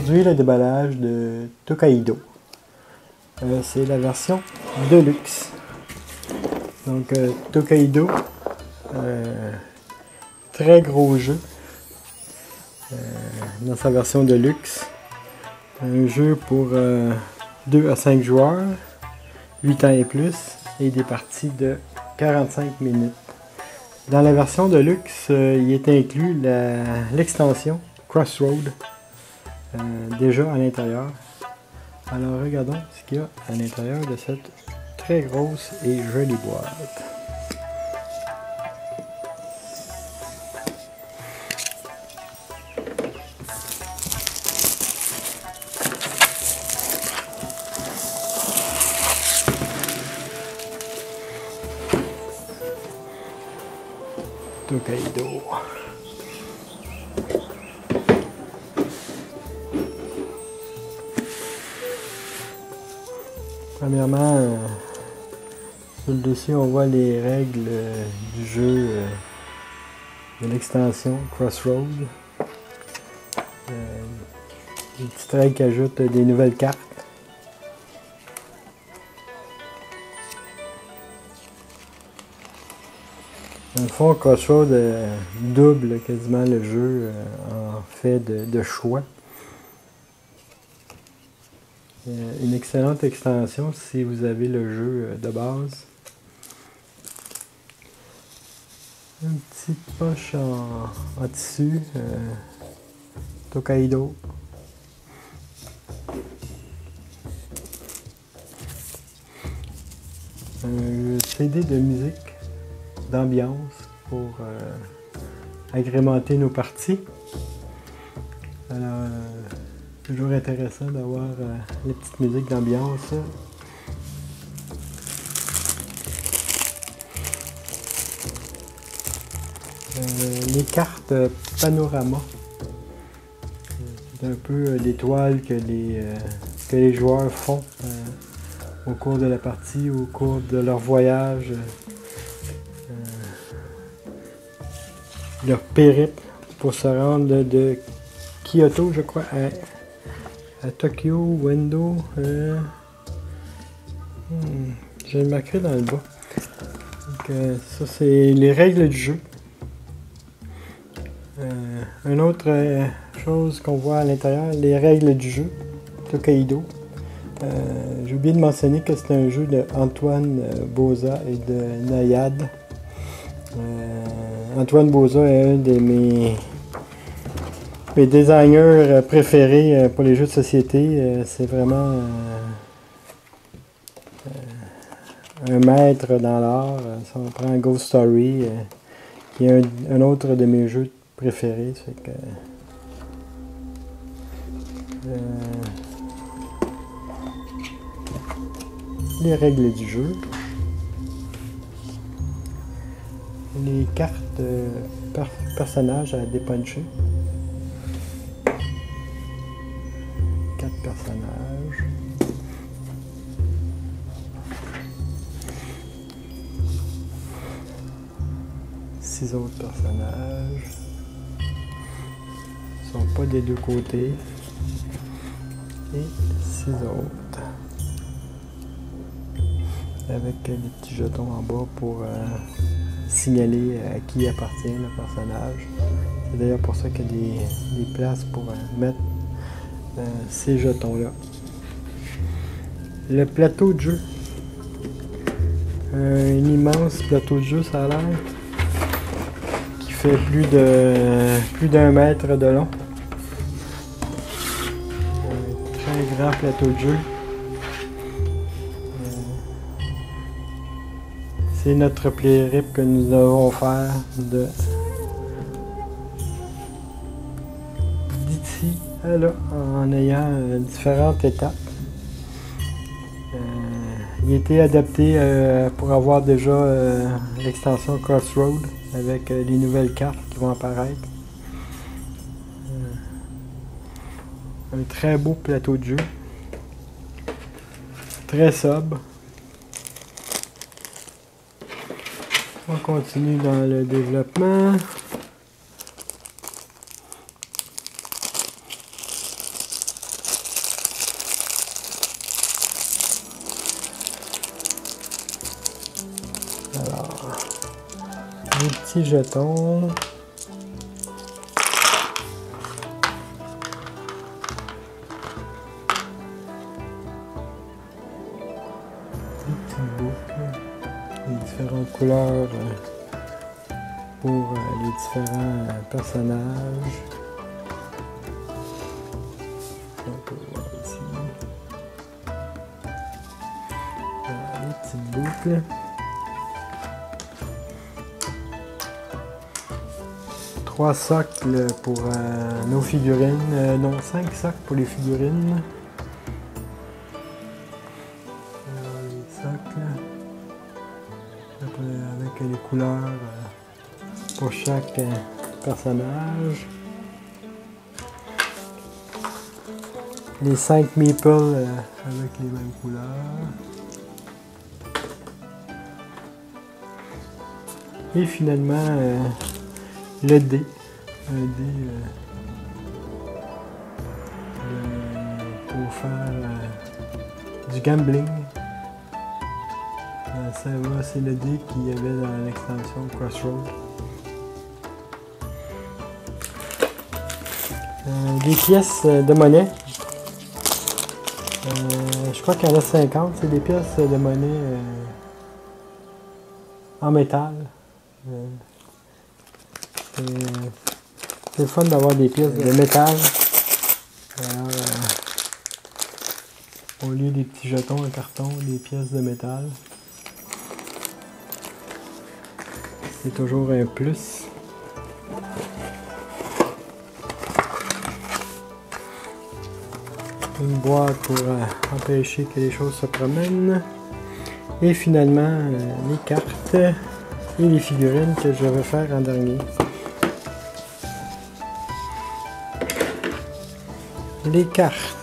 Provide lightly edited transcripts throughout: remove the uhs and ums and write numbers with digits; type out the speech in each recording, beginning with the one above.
Aujourd'hui, le déballage de Tokaido. C'est la version Deluxe. Donc, Tokaido, très gros jeu dans sa version Deluxe. Un jeu pour 2 à 5 joueurs, 8 ans et plus, et des parties de 45 minutes. Dans la version Deluxe, il est inclus l'extension Crossroad déjà à l'intérieur. Alors regardons ce qu'il y a à l'intérieur de cette très grosse et jolie boîte. Tokaido. Premièrement, sur le dessus, on voit les règles du jeu de l'extension Crossroad. Des petites règles qui ajoutent des nouvelles cartes. Dans le fond, Crossroad double quasiment le jeu en fait de choix. Une excellente extension si vous avez le jeu de base. Une petite poche en tissu, Tokaido. Un CD de musique d'ambiance pour agrémenter nos parties. Alors, toujours intéressant d'avoir les petites musiques d'ambiance. Les cartes panorama. C'est un peu les toiles que les joueurs font au cours de la partie, au cours de leur voyage, leur périple pour se rendre de Kyoto, je crois, à Tokyo, Wendo. J'ai marqué dans le bas. Donc, ça, c'est les règles du jeu. Une autre chose qu'on voit à l'intérieur, les règles du jeu, Tokaido. J'ai oublié de mentionner que c'est un jeu de Antoine Boza et de Nayad. Antoine Boza est un de mes designers préférés pour les jeux de société. C'est vraiment un maître dans l'art. Si on prend Ghost Story, qui est un autre de mes jeux préférés. Fait que, les règles du jeu. Les cartes personnages à dépuncher. 4 personnages. 6 autres personnages. Ils sont pas des deux côtés. Et 6 autres. Avec des petits jetons en bas pour signaler à qui appartient le personnage. C'est d'ailleurs pour ça qu'il y a des places pour mettre ces jetons-là. Le plateau de jeu. Un immense plateau de jeu, ça a l'air. Qui fait plus d'1 mètre de long. Un très grand plateau de jeu. C'est notre périple que nous devons faire d'ici à là, en ayant différentes étapes. Il a été adapté pour avoir déjà l'extension Crossroad avec les nouvelles cartes qui vont apparaître. Un très beau plateau de jeu. Très sobre. On continue dans le développement. Alors, les petits jetons. Les petites boucles. Les différentes couleurs pour les différents personnages. On peut voir ici. Voilà, les petites boucles. 3 socles pour nos figurines. Non, 5 socles pour les figurines. Alors, les socles. Avec les couleurs pour chaque personnage. Les 5 meeples avec les mêmes couleurs. Et finalement, le dé. Un dé pour faire du gambling. Ça va, c'est le dé qu'il y avait dans l'extension Crossroads. Des pièces de monnaie. Je crois qu'il y en a 50. C'est des pièces de monnaie en métal. C'est le fun d'avoir des pièces de métal. Alors, au lieu des petits jetons en carton, des pièces de métal. C'est toujours un plus. Une boîte pour empêcher que les choses se promènent. Et finalement, les cartes et les figurines que je vais faire en dernier. Les cartes.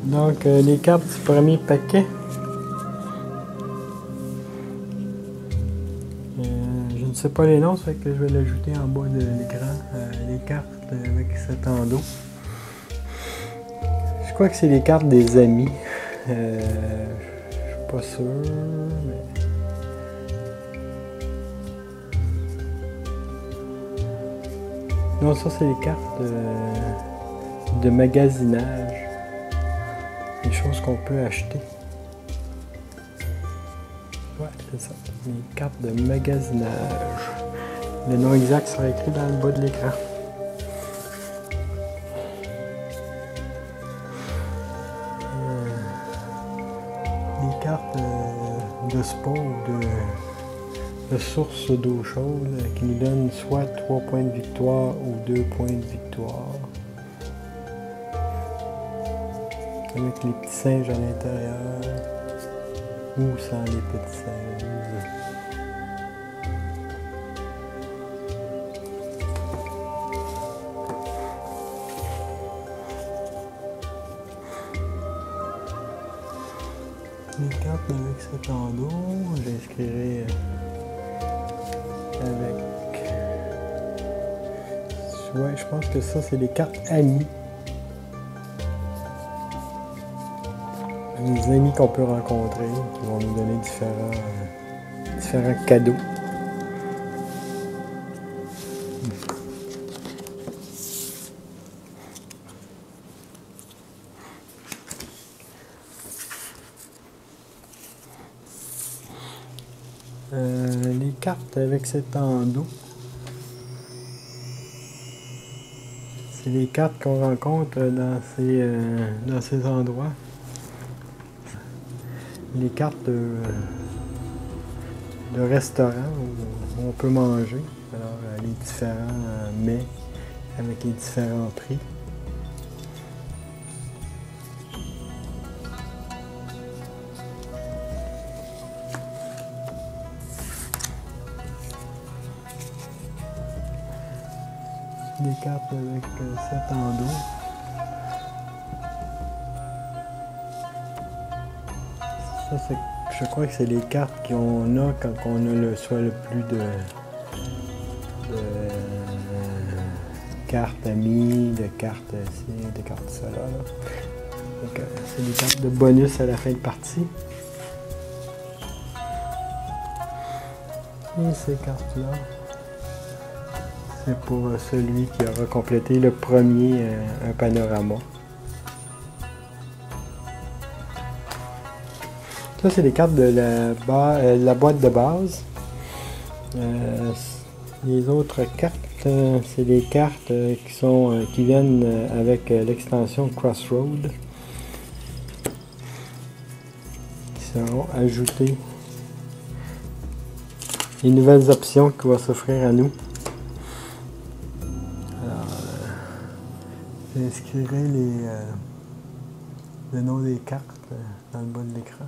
Donc, les cartes du premier paquet. Je ne sais pas les noms, ça fait que je vais l'ajouter en bas de l'écran. Les cartes avec cet endos. Je crois que c'est les cartes des amis. Je suis pas sûr, mais... Non, ça c'est les cartes de magasinage. Des choses qu'on peut acheter. Ouais, c'est ça. Les cartes de magasinage. Le nom exact sera écrit dans le bas de l'écran. Les cartes de sport ou de source d'eau chaude qui nous donnent soit 3 points de victoire ou 2 points de victoire. Avec les petits singes à l'intérieur ou sans les petits singes. Les cartes avec cet endos, j'inscrirai avec... Ouais, je pense que ça c'est les cartes amis. Les amis qu'on peut rencontrer, qui vont nous donner différents cadeaux. Les cartes avec cet endos, c'est les cartes qu'on rencontre dans ces endroits. Les cartes de restaurant où on peut manger. Alors, les différents mets avec les différents prix. des cartes avec 7 en dos. Ça, je crois que c'est les cartes qu'on a quand on a soit le plus de cartes amies, de cartes ci, de cartes ça là. Donc c'est des cartes de bonus à la fin de partie. Et ces cartes-là, c'est pour celui qui aura complété le premier un panorama. Ça, c'est les cartes de la boîte de base. Les autres cartes, c'est des cartes qui viennent avec l'extension Crossroad. Qui seront ajoutées. Les nouvelles options qui vont s'offrir à nous. Alors, j'inscrirai le nom des cartes dans le bas de l'écran.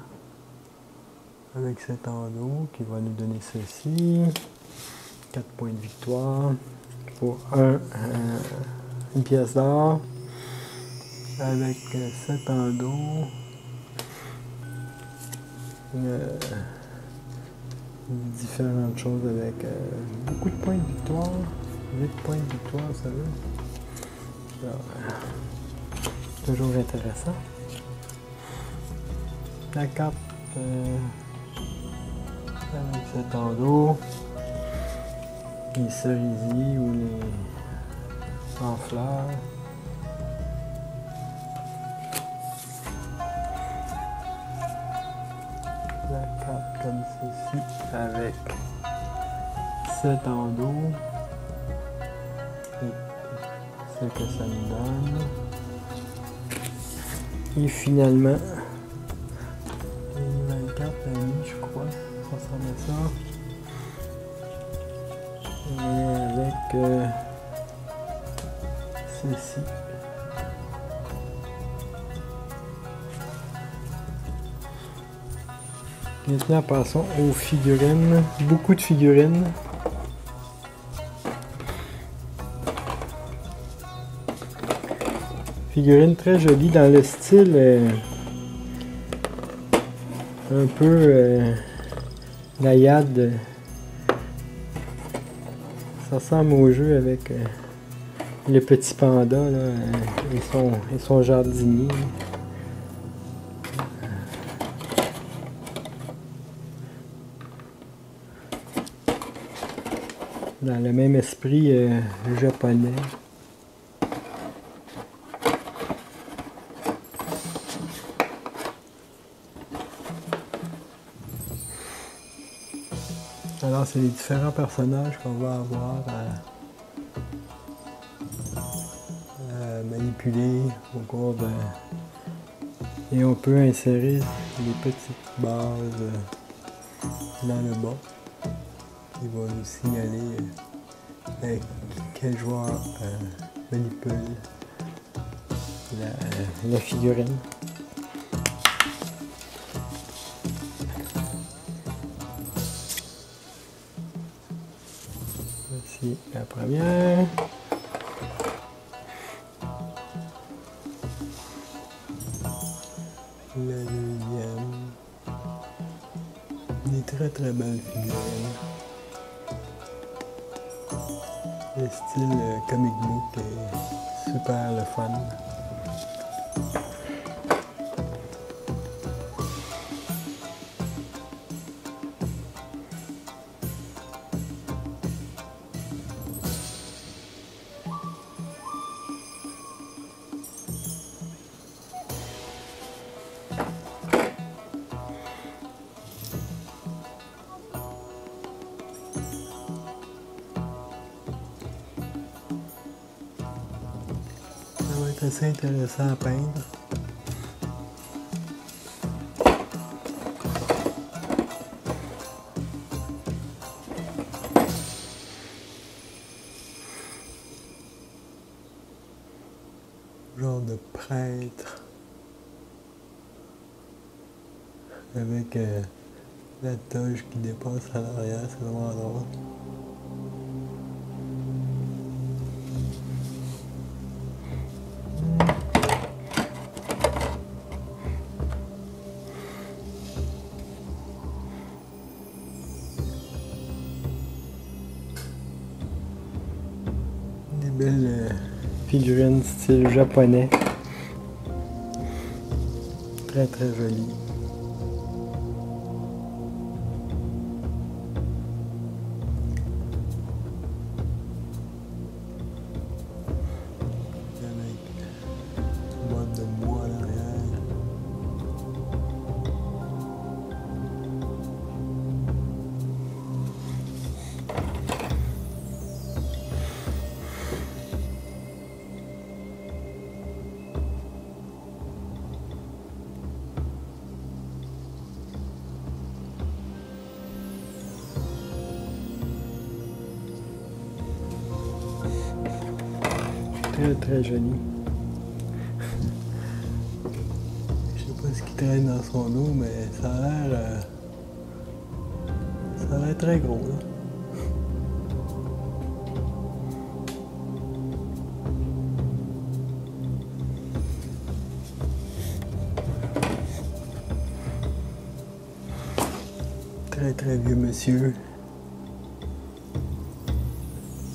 Avec cet endos qui va nous donner ceci. 4 points de victoire. Pour une pièce d'or. Avec cet endos. Différentes choses avec beaucoup de points de victoire. 8 points de victoire, ça veut. Toujours intéressant. La carte avec cet endos. Les cerisiers ou les en fleurs. La carte comme ceci avec cet endos et ce que ça nous donne. Et finalement, une nouvelle carte amie, je crois, ça ressemble à ça. Et avec ceci. Maintenant, passons aux figurines. Beaucoup de figurines. Figurines très jolies dans le style un peu naïade. Ça ressemble au jeu avec le petit panda là, et son jardinier. Dans le même esprit japonais. Alors c'est les différents personnages qu'on va avoir à manipuler au cours de... Et on peut insérer les petites bases dans le bas. Il va nous signaler avec quel joueur manipule la figurine. Voici la première. La deuxième. Des très belles figurines. Le style comic book est super le fun. C'est assez intéressant à peindre. Genre de prêtre avec la toge qui dépasse à l'arrière, c'est vraiment drôle. belle figurine style japonais. Très très jolie. Boîte de bois à l'arrière. Très très joli. Je sais pas ce qui traîne dans son dos, mais ça a l'air très gros là. Très très vieux monsieur.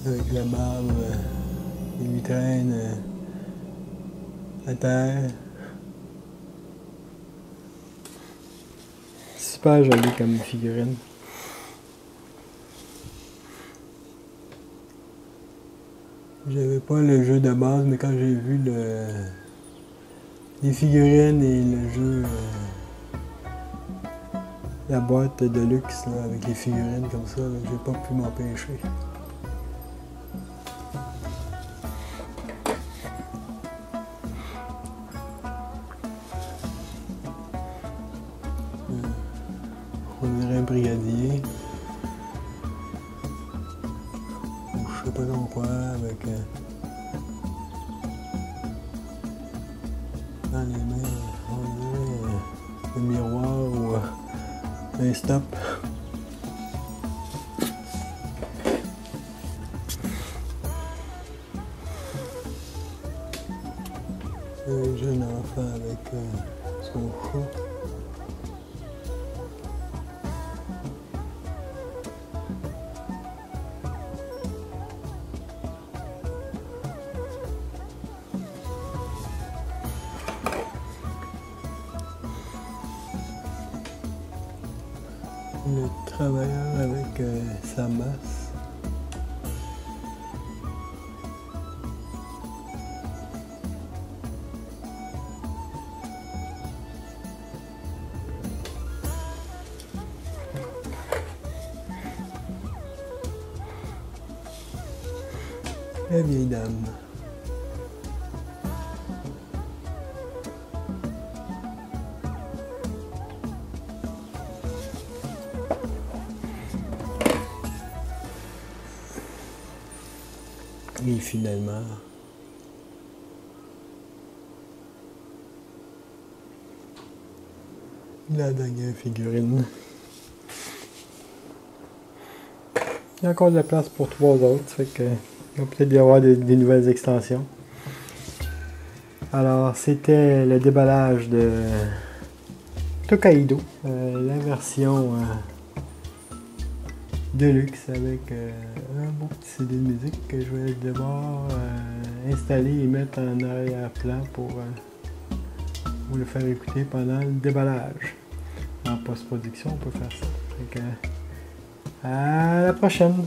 Avec la barbe, il lui traîne à terre. Super joli comme figurine. J'avais pas le jeu de base, mais quand j'ai vu les figurines et le jeu, la boîte de luxe là, avec les figurines comme ça, j'ai pas pu m'empêcher. On dirait un brigadier. Ou je sais pas trop quoi, avec dans les mains, on dirait un miroir ou un stop. Un jeune enfant avec son chat. Le travailleur avec sa masse. La vieille dame. Et finalement, la dernière figurine. Il y a encore de la place pour 3 autres, ça fait que il va peut-être y avoir des nouvelles extensions. Alors, c'était le déballage de Tokaido, la version Deluxe avec un beau petit CD de musique que je vais devoir installer et mettre en arrière-plan pour le faire écouter pendant le déballage. En post-production, on peut faire ça. Donc, à la prochaine!